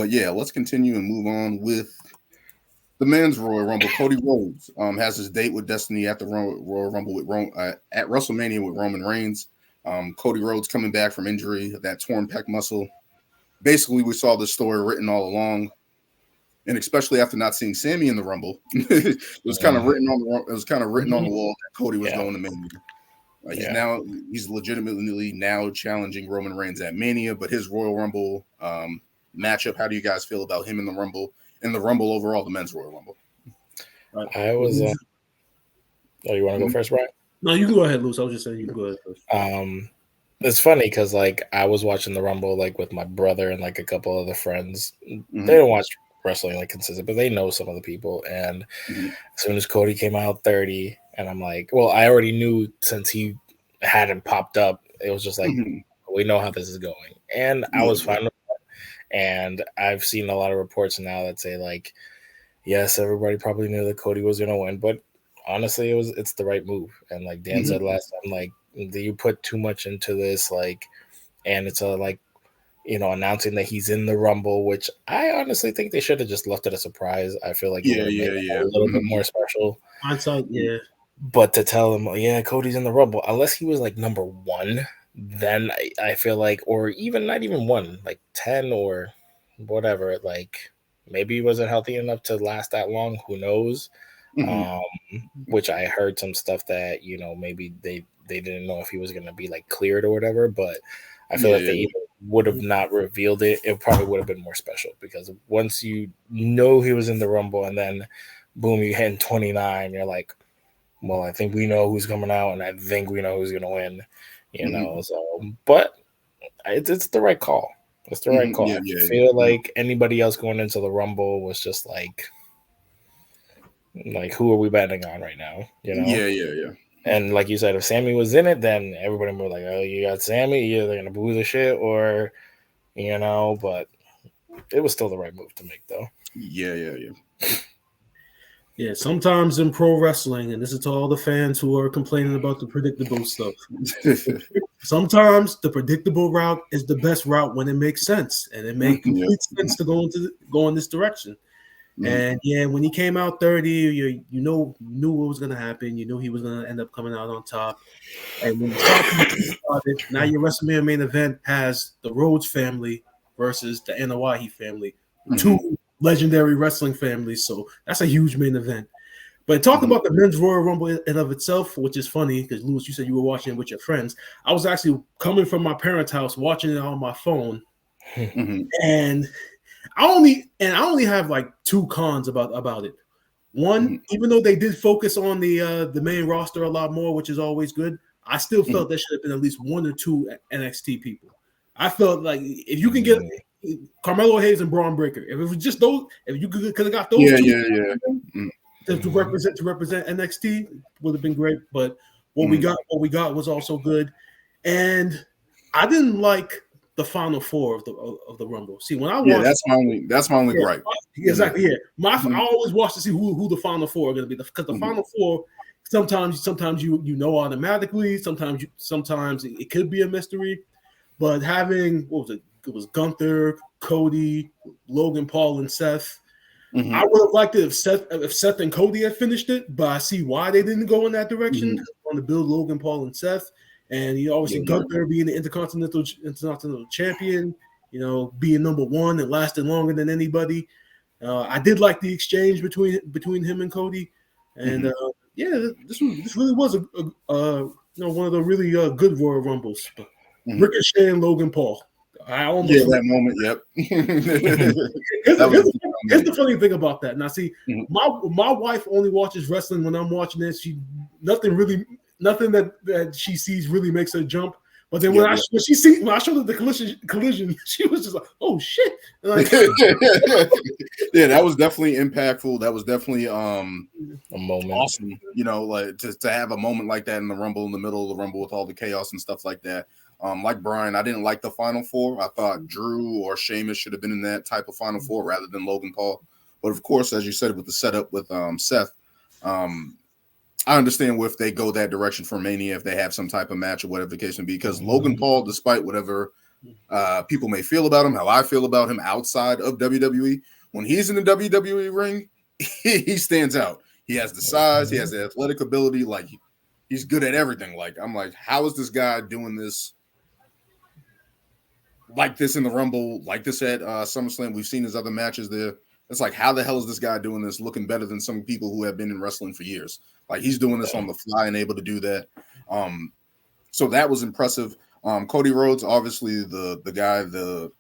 But yeah, let's continue and move on with the men's Royal Rumble. Cody Rhodes has his date with Destiny at the Royal Rumble with at WrestleMania with Roman Reigns. Cody Rhodes coming back from injury, that torn pec muscle. Basically, we saw this story written all along, and especially after not seeing Sammy in the Rumble, it was kind of written on the wall that Cody was going to Mania. He's legitimately now challenging Roman Reigns at Mania, but his Royal Rumble matchup. How do you guys feel about him in the Rumble? In the Rumble overall, the men's Royal Rumble. I was. Oh, you want to go first, Brian? No, you can go ahead, Luce. I was just saying you can go ahead first. It's funny because like I was watching the Rumble like with my brother and like a couple other friends. Mm-hmm. They don't watch wrestling like consistent, but they know some of the people. And as soon as Cody came out 30, and I'm like, well, I already knew since he hadn't popped up, it was just like we know how this is going, and I was fine with that. And I've seen a lot of reports now that say like, yes, everybody probably knew that Cody was going to win, but honestly, it's the right move. And like Dan said last time, like, do you put too much into this, like, and it's announcing that he's in the Rumble, which I honestly think they should have just left it a surprise. I feel like it a little bit more special. Hindsight, yeah. But to tell him, yeah, Cody's in the Rumble, unless he was like number 1, then I feel like, or even not even 1, like 10 or whatever, like maybe he wasn't healthy enough to last that long. Who knows? Which I heard some stuff that, maybe they didn't know if he was going to be like cleared or whatever, but I feel like they even would have not revealed it. It probably would have been more special because once you know he was in the Rumble and then boom, you hit 29, you're like, well, I think we know who's coming out and I think we know who's going to win, so, but it's the right call. It's the right call. I feel like anybody else going into the Rumble was just like, who are we betting on right now? Yeah. And like you said, if Sammy was in it, then everybody would be like, oh, you got Sammy, you're either gonna boo the shit or, but it was still the right move to make, though. Yeah, sometimes in pro wrestling, and this is to all the fans who are complaining about the predictable stuff. Sometimes the predictable route is the best route when it makes sense, and it makes complete sense to go in this direction. And when he came out 30, you knew what was going to happen. You knew he was going to end up coming out on top. And when you started, now your WrestleMania main event has the Rhodes family versus the Anoa'i family, 2 legendary wrestling families. So that's a huge main event. But talk about the men's Royal Rumble in of itself, which is funny because Louis, you said you were watching it with your friends. I was actually coming from my parents' house watching it on my phone, and I only have like 2 cons about it. One, even though they did focus on the main roster a lot more, which is always good, I still felt there should have been at least 1 or 2 NXT people. I felt like if you can get Carmelo Hayes and Bron Breaker, if it was just those, if you could have got those to represent NXT, would have been great. But what we got was also good, and I didn't like the final 4 of the Rumble. See, when I watched, that's my only gripe. Exactly. Yeah, I always watch to see who the final 4 are going to be because the final 4 sometimes you know automatically. Sometimes it could be a mystery. But having it was Gunther, Cody, Logan Paul, and Seth. I would have liked it if Seth and Cody had finished it, but I see why they didn't go in that direction. They want to build Logan Paul and Seth. And obviously Gunther being the Intercontinental Champion, being number 1 and lasting longer than anybody. I did like the exchange between him and Cody, and this really was one of the really good Royal Rumbles. Ricochet and Logan Paul. I almost that moment. Yep. Here's the funny thing about that. Now, see, my wife only watches wrestling when I'm watching this. Nothing that she sees really makes her jump. But then when I showed her the collision, she was just like, "Oh shit!" Like, yeah, that was definitely impactful. That was definitely a moment. Awesome, like to have a moment like that in the Rumble, in the middle of the Rumble with all the chaos and stuff like that. Like Brian, I didn't like the Final 4. I thought Drew or Sheamus should have been in that type of Final 4 rather than Logan Paul. But of course, as you said, with the setup with Seth, I understand if they go that direction for Mania, if they have some type of match or whatever the case may be, because Logan Paul, despite whatever people may feel about him, how I feel about him outside of WWE. When he's in the WWE ring, he stands out. He has the size, he has the athletic ability, like he's good at everything. Like I'm like, how is this guy doing this? Like this in the Rumble, like this at SummerSlam. We've seen his other matches there. It's like, how the hell is this guy doing this, looking better than some people who have been in wrestling for years? Like he's doing this on the fly and able to do that. So that was impressive. Cody Rhodes, obviously the guy, the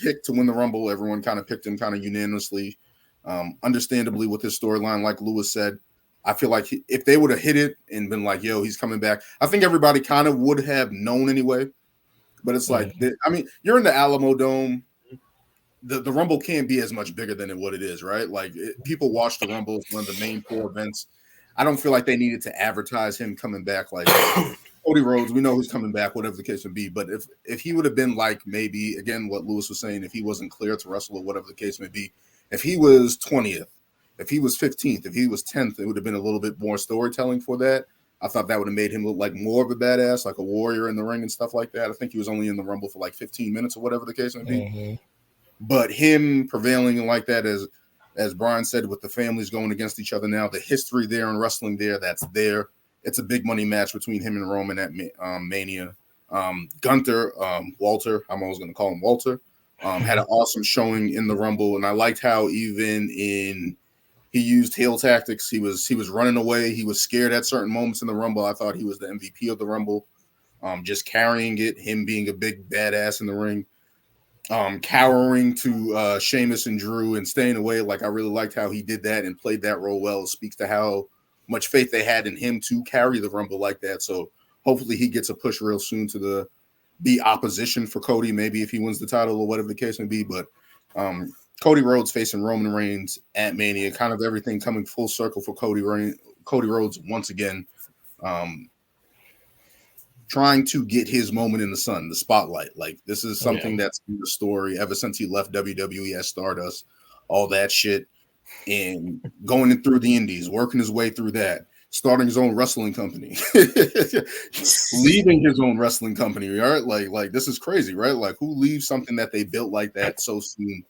pick to win the Rumble. Everyone kind of picked him kind of unanimously. Understandably, with his storyline, like Lewis said, I feel like if they would have hit it and been like, yo, he's coming back, I think everybody kind of would have known anyway. But it's like, I mean, you're in the Alamo Dome. The Rumble can't be as much bigger than what it is, right? Like people watch the Rumble. It's one of the main 4 events. I don't feel like they needed to advertise him coming back. Like Cody Rhodes, we know who's coming back, whatever the case would be. But if he would have been like maybe, again, what Lewis was saying, if he wasn't clear to wrestle or whatever the case may be, if he was 20th, if he was 15th, if he was 10th, it would have been a little bit more storytelling for that. I thought that would have made him look like more of a badass, like a warrior in the ring and stuff like that. I think he was only in the Rumble for like 15 minutes or whatever the case may be. Mm-hmm. But him prevailing like that, as Brian said, with the families going against each other now, the history there and wrestling there, that's there. It's a big money match between him and Roman at Mania. Gunther, Walter, I'm always going to call him Walter, had an awesome showing in the Rumble. And I liked how even he used heel tactics. He was running away. He was scared at certain moments in the Rumble. I thought he was the MVP of the Rumble, just carrying it, him being a big badass in the ring. Cowering to Sheamus and Drew and staying away. Like I really liked how he did that and played that role well. It speaks to how much faith they had in him to carry the Rumble like that. So hopefully he gets a push real soon to be opposition for Cody, maybe if he wins the title or whatever the case may be. But Cody Rhodes facing Roman Reigns at Mania, kind of everything coming full circle for Cody Rhodes once again. Trying to get his moment in the sun, the spotlight. Like this is something that's in the story ever since he left WWE as Stardust, all that shit, and going in through the Indies, working his way through that, starting his own wrestling company, leaving his own wrestling company. Right? Like this is crazy, right? Like who leaves something that they built like that so soon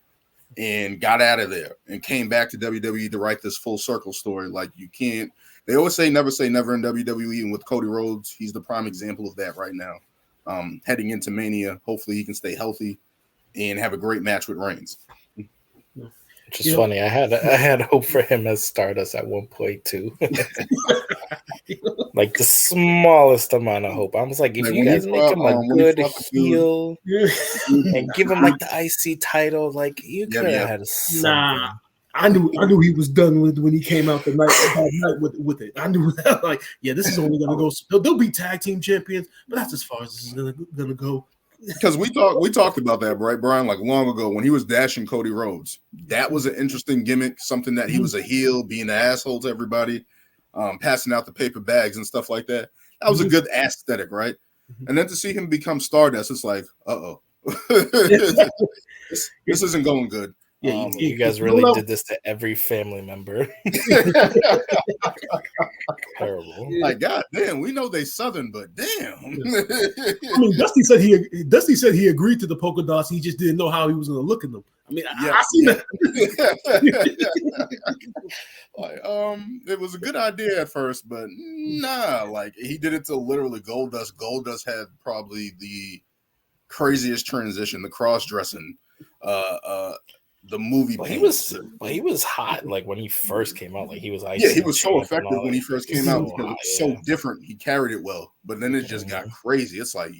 and got out of there and came back to WWE to write this full circle story? Like you can't. They always say never in WWE, and with Cody Rhodes, he's the prime example of that right now. Heading into Mania, hopefully he can stay healthy and have a great match with Reigns. Which is funny. I had hope for him as Stardust at one point too. Like the smallest amount of hope. I was like, if you guys make him a good heel and give him like the IC title, like you could have had something. Nah. I knew he was done when he came out the night with it. I knew that, like, yeah, this is only gonna go. They'll be tag team champions, but that's as far as this is gonna go. Because we talked about that, right, Brian? Like long ago when he was dashing Cody Rhodes, that was an interesting gimmick. Something that he was a heel, being an asshole to everybody, passing out the paper bags and stuff like that. That was a good aesthetic, right? And then to see him become Stardust, it's like, this isn't going good. Yeah, you guys really did this to every family member. Terrible. Like, God damn, we know they Southern, but damn. I mean, Dusty said he agreed to the polka dots. He just didn't know how he was going to look in them. I mean, I see that. Like, it was a good idea at first, but nah. Like, he did it to literally Goldust. Goldust had probably the craziest transition, the cross dressing. The movie. He was hot. Like when he first came out, like he was. He was so effective when he first came out because it was so different. He carried it well, but then it just got crazy. It's like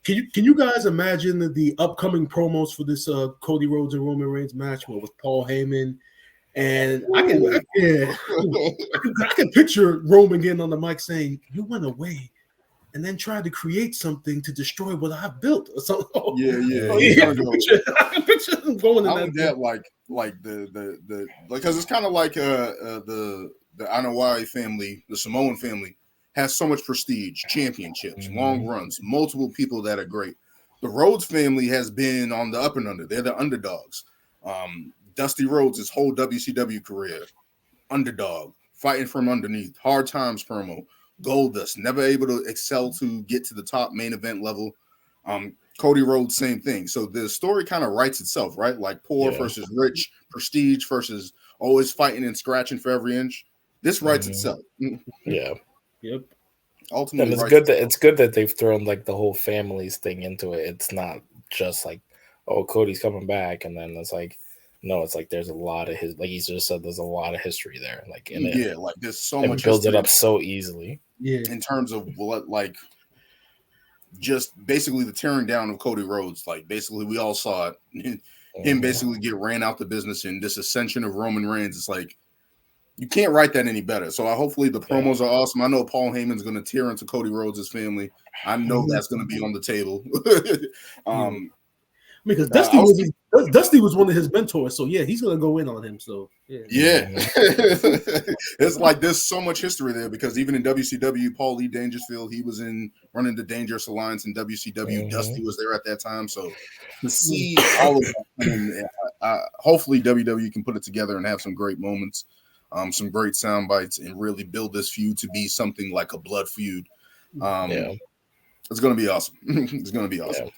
Can you guys imagine the upcoming promos for this Cody Rhodes and Roman Reigns match with Paul Heyman? And I can picture Roman getting on the mic saying, "You went away and then tried to create something to destroy what I've built." Or something. I can picture him going in that. Like the because it's kind of like the Anoa'i family, the Samoan family has so much prestige, championships, long runs, multiple people that are great. The Rhodes family has been on the up and under. They're the underdogs. Dusty Rhodes, his whole WCW career, underdog, fighting from underneath, hard times promo. Goldust, never able to excel to get to the top main event level. Cody Rhodes, same thing. So the story kind of writes itself, right? Like poor versus rich, prestige versus always fighting and scratching for every inch. This writes itself. Yeah. Yep. Ultimately, and it's good that they've thrown like the whole families thing into it. It's not just like, oh, Cody's coming back, and then it's like, no, it's like there's a lot of his, like he just said, there's a lot of history there, like in it. Yeah, like there's so and much builds history it up so easily. Yeah. in terms of what, like, just basically the tearing down of Cody Rhodes. Like basically, we all saw it. Him basically get ran out the business, and this ascension of Roman Reigns. It's like you can't write that any better. So hopefully the promos are awesome. I know Paul Heyman's going to tear into Cody Rhodes' family. I know that's going to be on the table. Because Dusty was one of his mentors, so yeah, he's gonna go in on him. So yeah. It's like there's so much history there because even in WCW, Paul Lee Dangerfield, he was in running the Dangerous Alliance in WCW. Dusty was there at that time, so to see all of that, hopefully WWE can put it together and have some great moments, some great sound bites, and really build this feud to be something like a blood feud. It's going to be awesome. It's going to be awesome. Yeah.